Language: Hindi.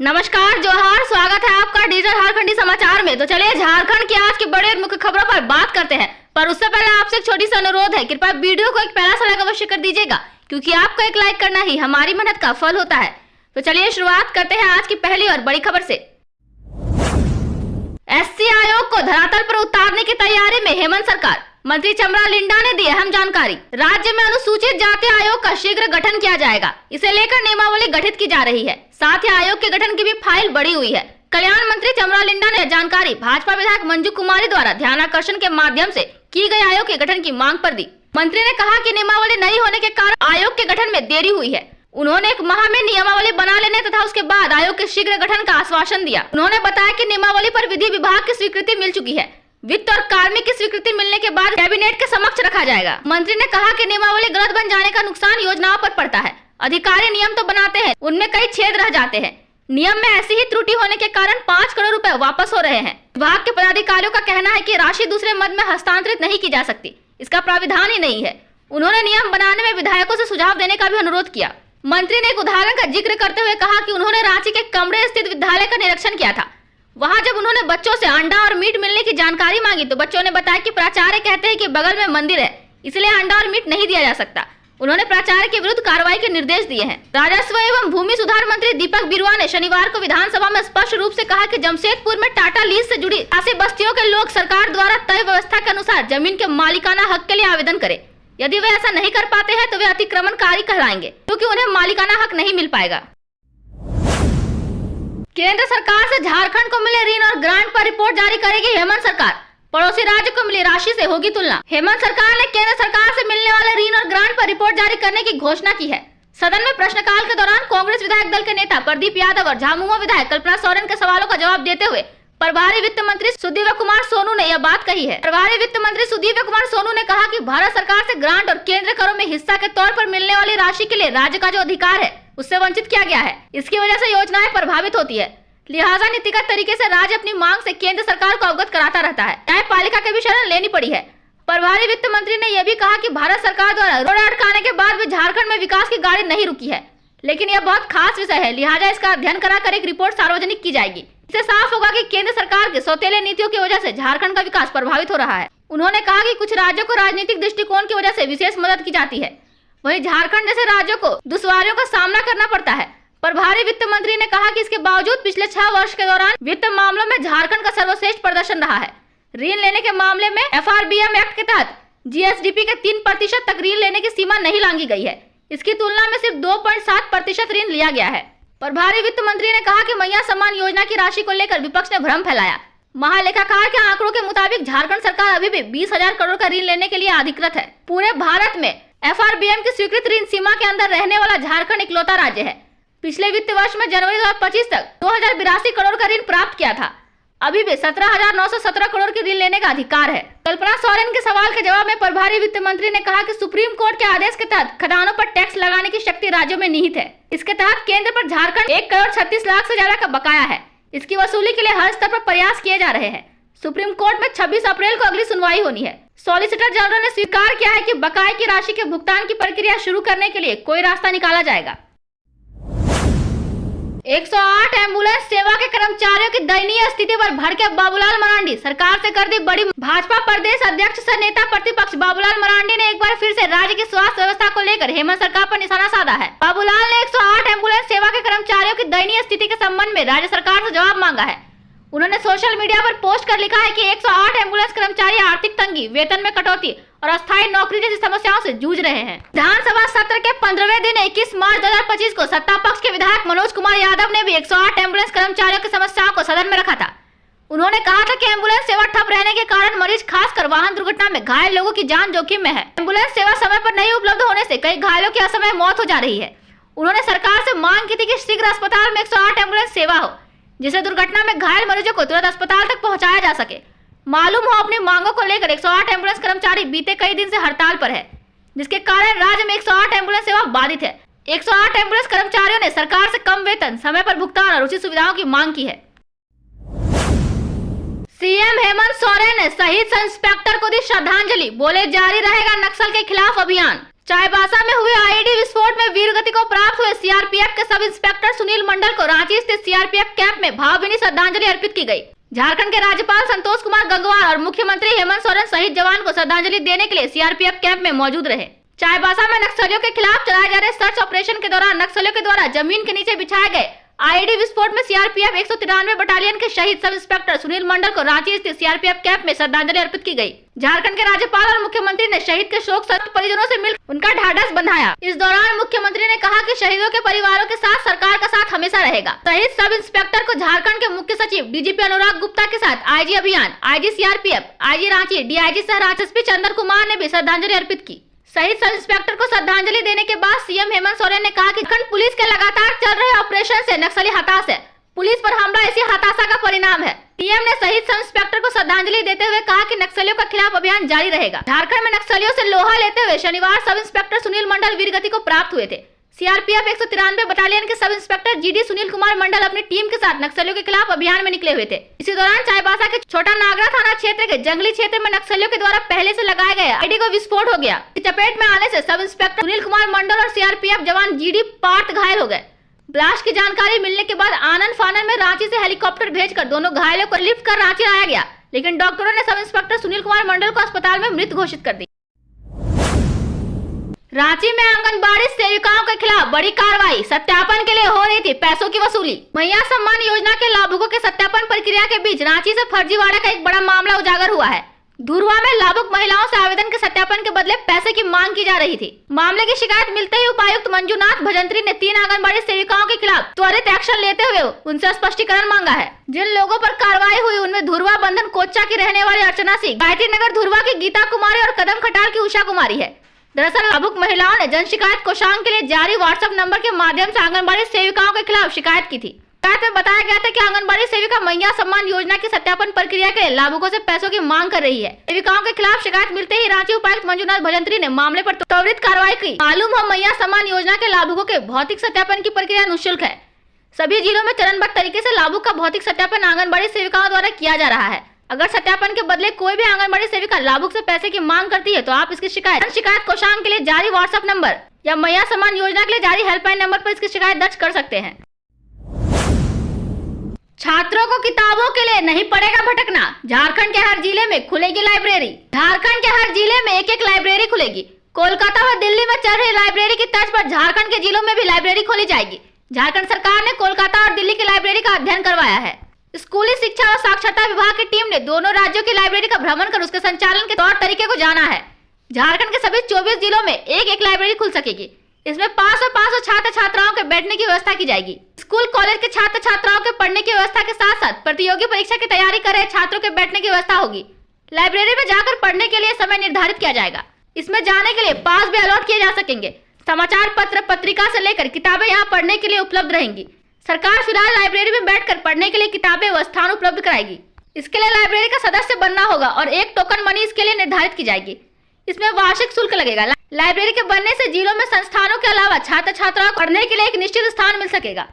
नमस्कार, जोहार, स्वागत है आपका डिजिटल झारखंडी समाचार में। तो चलिए झारखंड की आज की बड़े मुख्य खबरों पर बात करते हैं, पर उससे पहले आपसे एक छोटी सी अनुरोध है, कृपया वीडियो को एक प्यारा सा लाइक अवश्य कर दीजिएगा, क्योंकि आपको एक लाइक करना ही हमारी मेहनत का फल होता है। तो चलिए शुरुआत करते हैं आज की पहली और बड़ी खबर से। एससी आयोग को धरातल पर उतारने की तैयारी में हेमंत सरकार, मंत्री चमरा लिंडा ने दी अहम जानकारी। राज्य में अनुसूचित जाति आयोग का शीघ्र गठन किया जाएगा, इसे लेकर नियमावली गठित की जा रही है। साथ ही आयोग के गठन की भी फाइल बढ़ी हुई है। कल्याण मंत्री चमरा लिंडा ने जानकारी भाजपा विधायक मंजू कुमारी द्वारा ध्यानाकर्षण के माध्यम से की गई आयोग के गठन की मांग पर दी। मंत्री ने कहा कि नियमावली नहीं होने के कारण आयोग के गठन में देरी हुई है। उन्होंने एक माह में नियमावली बना लेने तथा उसके बाद आयोग के शीघ्र गठन का आश्वासन दिया। उन्होंने बताया कि नियमावली पर विधि विभाग की स्वीकृति मिल चुकी है। वित्त और कार्मिक की स्वीकृति मिलने के बाद कैबिनेट के समक्ष रखा जाएगा। मंत्री ने कहा कि नियमावली गलत बन जाने का नुकसान योजनाओं पर पड़ता है। अधिकारी नियम तो बनाते हैं, उनमें कई छेद रह जाते हैं। नियम में ऐसी ही त्रुटि होने के कारण 5 करोड़ रुपए वापस हो रहे हैं। विभाग के पदाधिकारियों का कहना है कि राशि दूसरे मद में हस्तांतरित नहीं की जा सकती, इसका प्राविधान ही नहीं है। उन्होंने नियम बनाने में विधायकों से सुझाव देने का भी अनुरोध किया। मंत्री ने एक उदाहरण का जिक्र करते हुए कहा कि उन्होंने रांची के कमरे स्थित विद्यालय का निरीक्षण किया था। वहां जब उन्होंने बच्चों से अंडा और मीट मिलने की जानकारी मांगी तो बच्चों ने बताया कि प्राचार्य कहते हैं कि बगल में मंदिर है, इसलिए अंडा और मीट नहीं दिया जा सकता। उन्होंने प्राचार्य के विरुद्ध कार्रवाई के निर्देश दिए हैं। राजस्व एवं भूमि सुधार मंत्री दीपक बिरुआ ने शनिवार को विधानसभा में स्पष्ट रूप से कहा कि जमशेदपुर में टाटा लीज से जुड़ी 80 बस्तियों के लोग सरकार द्वारा तय व्यवस्था के अनुसार जमीन के मालिकाना हक के लिए आवेदन करें। यदि वे ऐसा नहीं कर पाते हैं तो वे अतिक्रमणकारी कहलाएंगे, क्योंकि उन्हें मालिकाना हक नहीं मिल पाएगा। केंद्र सरकार से झारखंड को मिले ऋण और ग्रांट पर रिपोर्ट जारी करेगी हेमंत सरकार। पड़ोसी राज्य को मिली राशि से होगी तुलना। हेमंत सरकार ने केंद्र सरकार से मिलने वाले ऋण और ग्रांट पर रिपोर्ट जारी करने की घोषणा की है। सदन में प्रश्नकाल के दौरान कांग्रेस विधायक दल के नेता प्रदीप यादव और झामुमो विधायक कल्पना सोरेन के सवालों का जवाब देते हुए प्रभारी वित्त मंत्री सुदीव्य कुमार सोनू ने यह बात कही है। प्रभारी वित्त मंत्री सुदीव्य कुमार सोनू ने कहा कि भारत सरकार से ग्रांट और केंद्रीय करों में हिस्सा के तौर पर मिलने वाली राशि के लिए राज्य का जो अधिकार है उससे वंचित किया गया है। इसकी वजह से योजनाएं प्रभावित होती है। लिहाजा नीतिगत तरीके से राज्य अपनी मांग से केंद्र सरकार को अवगत कराता रहता है। न्यायपालिका की भी शरण लेनी पड़ी है। प्रभारी वित्त मंत्री ने यह भी कहा कि भारत सरकार द्वारा रोड अटकाने के बाद भी झारखंड में विकास की गाड़ी नहीं रुकी है, लेकिन यह बहुत खास विषय है, लिहाजा इसका अध्ययन कराकर एक रिपोर्ट सार्वजनिक की जाएगी। इससे साफ होगा कि केंद्र सरकार के सौतेले नीतियों की वजह से झारखंड का विकास प्रभावित हो रहा है। उन्होंने कहा कि कुछ राज्यों को राजनीतिक दृष्टिकोण की वजह से विशेष मदद की जाती है, वहीं झारखंड जैसे राज्यों को दुश्वारियों का सामना करना पड़ता है। प्रभारी वित्त मंत्री ने कहा कि इसके बावजूद पिछले 6 वर्ष के दौरान वित्त मामलों में झारखंड का सर्वश्रेष्ठ प्रदर्शन रहा है। ऋण लेने के मामले में FRBM एक्ट के तहत GSDP के 3% तक ऋण लेने की सीमा नहीं लांघी गई है। इसकी तुलना में सिर्फ 2.7% ऋण लिया गया है। प्रभारी वित्त मंत्री ने कहा कि मैया सम्मान योजना की राशि को लेकर विपक्ष ने भ्रम फैलाया। महालेखाकार के आंकड़ों के मुताबिक झारखंड सरकार अभी भी 20,000 करोड़ का ऋण लेने के लिए अधिकृत है। पूरे भारत में FRBM की स्वीकृत ऋण सीमा के अंदर रहने वाला झारखंड इकलौता राज्य है। पिछले वित्त वर्ष में जनवरी 2025 तक 2082 करोड़ का ऋण प्राप्त किया था। अभी भी 17,917 करोड़ के ऋण लेने का अधिकार है। कल्पना सोरेन के सवाल के जवाब में प्रभारी वित्त मंत्री ने कहा कि सुप्रीम कोर्ट के आदेश के तहत खदानों पर टैक्स लगाने की शक्ति राज्यों में निहित है। इसके तहत केंद्र पर झारखंड 1 करोड़ 36 लाख से ज्यादा का बकाया है। इसकी वसूली के लिए हर स्तर पर प्रयास किए जा रहे हैं। सुप्रीम कोर्ट में 26 अप्रैल को अगली सुनवाई होनी है। सॉलिसिटर जनरल ने स्वीकार किया है कि बकाये की राशि के भुगतान की प्रक्रिया शुरू करने के लिए कोई रास्ता निकाला जाएगा। 108 एम्बुलेंस सेवा के कर्मचारियों की दयनीय स्थिति पर भड़के बाबूलाल मरांडी, सरकार से कर दी बड़ी। भाजपा प्रदेश अध्यक्ष सह नेता प्रतिपक्ष बाबूलाल मरांडी ने एक बार फिर से राज्य की स्वास्थ्य व्यवस्था को लेकर हेमंत सरकार पर निशाना साधा है। बाबूलाल ने 108 एम्बुलेंस सेवा के कर्मचारियों की दयनीय स्थिति के संबंध में राज्य सरकार से जवाब मांगा है। उन्होंने सोशल मीडिया पर पोस्ट कर लिखा है कि 108 एम्बुलेंस कर्मचारी आर्थिक तंगी, वेतन में कटौती और अस्थायी नौकरी जैसी समस्याओं से जूझ रहे हैं। विधानसभा सत्र के 15वें दिन 21 मार्च 2025 को सत्ता पक्ष के विधायक मनोज कुमार यादव ने भी 108 एम्बुलेंस कर्मचारियों की समस्याओं को सदन में रखा था। उन्होंने कहा था कि एम्बुलेंस सेवा ठप रहने के कारण मरीज, खासकर वाहन दुर्घटना में घायल लोगों की जान जोखिम में है। एम्बुलेंस सेवा समय पर नहीं उपलब्ध होने से कई घायलों की असमय मौत हो जा रही है। उन्होंने सरकार से मांग की थी कि शीघ्र अस्पताल में 108 एम्बुलेंस सेवा हो, जिससे दुर्घटना में घायल मरीजों को तुरंत अस्पताल तक पहुंचाया जा सके। मालूम हो अपनी मांगों को लेकर 108 एम्बुलेंस कर्मचारी बीते कई दिन से हड़ताल पर है, जिसके कारण राज्य में 108 एम्बुलेंस सेवा बाधित है। 108 एम्बुलेंस कर्मचारियों ने सरकार से कम वेतन, समय पर भुगतान और उचित सुविधाओं की मांग की है। सीएम हेमंत सोरेन ने शहीद सब इंस्पेक्टर को दी श्रद्धांजलि, बोले जारी रहेगा नक्सल के खिलाफ अभियान। चाईबासा में हुए आईईडी विस्फोट में वीरगति को प्राप्त हुए सीआरपीएफ के सब इंस्पेक्टर सुनील मंडल को रांची स्थित सीआरपीएफ कैंप में भावभीनी श्रद्धांजलि अर्पित की गई। झारखंड के राज्यपाल संतोष कुमार गंगवार और मुख्यमंत्री हेमंत सोरेन शहीद जवान को श्रद्धांजलि देने के लिए सीआरपीएफ कैंप में मौजूद रहे। चाईबासा में नक्सलियों के खिलाफ चलाए जा रहे सर्च ऑपरेशन के दौरान नक्सलियों के द्वारा जमीन के नीचे बिछाए गए आईईडी विस्फोट में सीआरपीएफ 193 बटालियन के शहीद सब इंस्पेक्टर सुनील मंडल को रांची स्थित सीआरपीएफ कैंप में श्रद्धांजलि अर्पित की गई। झारखंड के राज्यपाल और मुख्यमंत्री ने शहीद के शोक संतप्त परिजनों से मिलकर उनका ढाढ़स बंधाया। इस दौरान मुख्यमंत्री ने कहा कि शहीदों के परिवारों के साथ सरकार का साथ हमेशा रहेगा। शहीद सब इंस्पेक्टर को झारखंड के मुख्य सचिव डीजीपी अनुराग गुप्ता के साथ आईजी अभियान, IG CRPF, IG Ranchi, DIG शहर एसपी चंदन कुमार ने भी श्रद्धांजलि अर्पित की। शहीद सब इंस्पेक्टर को श्रद्धांजलि देने के बाद सीएम हेमंत सोरेन ने कहा कि झारखंड पुलिस के लगातार चल रहे ऑपरेशन से नक्सली हताश है। पुलिस पर हमला ऐसी हताशा का परिणाम है। सीएम ने शहीद सब इंस्पेक्टर को श्रद्धांजलि देते हुए कहा कि नक्सलियों के खिलाफ अभियान जारी रहेगा। झारखंड में नक्सलियों से लोहा लेते हुए शनिवार सब इंस्पेक्टर सुनील मंडल वीरगति को प्राप्त हुए थे। सीआरपीएफ 193 बटालियन के sub inspector GD Sunil Kumar Mandal अपनी टीम के साथ नक्सलियों के खिलाफ अभियान में निकले हुए थे। इसी दौरान चाईबासा के छोटा नागरा थाना क्षेत्र के जंगली क्षेत्र में नक्सलियों के द्वारा पहले से लगाए गए आईडी को विस्फोट हो गया। इस चपेट में आने से सब इंस्पेक्टर सुनील कुमार मंडल और सीआरपीएफ जवान जीडी पार्थ घायल हो गए। ब्लास्ट की जानकारी मिलने के बाद आनन फानन में रांची से हेलीकॉप्टर भेजकर दोनों घायलों को लिफ्ट कर रांची लाया गया, लेकिन डॉक्टरों ने सब इंस्पेक्टर सुनील कुमार मंडल को अस्पताल में मृत घोषित कर दी। रांची में आंगनबाड़ी सेविकाओं के खिलाफ बड़ी कार्रवाई, सत्यापन के लिए हो रही थी पैसों की वसूली। मैया सम्मान योजना के लाभुकों के सत्यापन प्रक्रिया के बीच रांची से फर्जीवाड़ा का एक बड़ा मामला उजागर हुआ है। धुरवा में लाभुक महिलाओं से आवेदन के सत्यापन के बदले पैसे की मांग की जा रही थी। मामले की शिकायत मिलते ही उपायुक्त मंजूनाथ भजंत्री ने 3 आंगनबाड़ी सेविकाओं के खिलाफ त्वरित एक्शन लेते हुए उनसे स्पष्टीकरण मांगा है। जिन लोगों पर कार्रवाई हुई उनमें धुरवा बंधन कोच्चा की रहने वाली अर्चना सिंह, गायत्री नगर धुरवा की गीता कुमारी और कदम खटाल की उषा कुमारी है। दरअसल लाभुक महिलाओं ने जन शिकायत कोषांग के लिए जारी व्हाट्सएप नंबर के माध्यम से आंगनबाड़ी सेविकाओं के खिलाफ शिकायत की थी। शिकायत में बताया गया था कि आंगनबाड़ी सेविका मैया सम्मान योजना की सत्यापन प्रक्रिया के लिए लाभुकों से पैसों की मांग कर रही है। सेविकाओं के खिलाफ शिकायत मिलते ही रांची उपायुक्त मंजूनाथ भजंत्री ने मामले पर त्वरित कार्रवाई की। मालूम हो मैया सम्मान योजना के लाभुकों के भौतिक सत्यापन की प्रक्रिया निःशुल्क है। सभी जिलों में चरणबद्ध तरीके से लाभुक का भौतिक सत्यापन आंगनबाड़ी सेविकाओं द्वारा किया जा रहा है। अगर सत्यापन के बदले कोई भी आंगनबाड़ी सेविका लाभुक से पैसे की मांग करती है तो आप इसकी शिकायत कोषांग के लिए जारी व्हाट्सएप नंबर या मैया सम्मान योजना के लिए जारी हेल्पलाइन नंबर पर इसकी शिकायत दर्ज कर सकते हैं। छात्रों को किताबों के लिए नहीं पड़ेगा भटकना, झारखंड के हर जिले में खुलेगी लाइब्रेरी। झारखंड के हर जिले में एक लाइब्रेरी खुलेगी। कोलकाता व दिल्ली में चल रही लाइब्रेरी की तर्ज पर झारखंड के जिलों में भी लाइब्रेरी खोली जाएगी। झारखंड सरकार ने कोलकाता और दिल्ली की लाइब्रेरी का अध्ययन करवाया है। स्कूली शिक्षा और साक्षरता विभाग की टीम ने दोनों राज्यों की लाइब्रेरी का भ्रमण कर उसके संचालन के तौर तरीके को जाना है। झारखंड के सभी 24 जिलों में एक लाइब्रेरी खुल सकेगी। इसमें 500 छात्र छात्राओं के बैठने की व्यवस्था की जाएगी। स्कूल कॉलेज के छात्र छात्राओं के पढ़ने की व्यवस्था के साथ साथ प्रतियोगी परीक्षा की तैयारी कर रहे छात्रों के बैठने की व्यवस्था होगी। लाइब्रेरी में जाकर पढ़ने के लिए समय निर्धारित किया जाएगा। इसमें जाने के लिए पास भी अलॉट किए जा सकेंगे। समाचार पत्र, पत्रिका से लेकर किताबें यहाँ पढ़ने के लिए उपलब्ध रहेंगी। सरकार फिलहाल लाइब्रेरी में बैठकर पढ़ने के लिए किताबें व स्थान उपलब्ध कराएगी। इसके लिए लाइब्रेरी का सदस्य बनना होगा और एक टोकन मनी इसके लिए निर्धारित की जाएगी। इसमें वार्षिक शुल्क लगेगा। लाइब्रेरी के बनने से जिलों में संस्थानों के अलावा छात्र छात्राओं को पढ़ने के लिए एक निश्चित स्थान मिल सकेगा।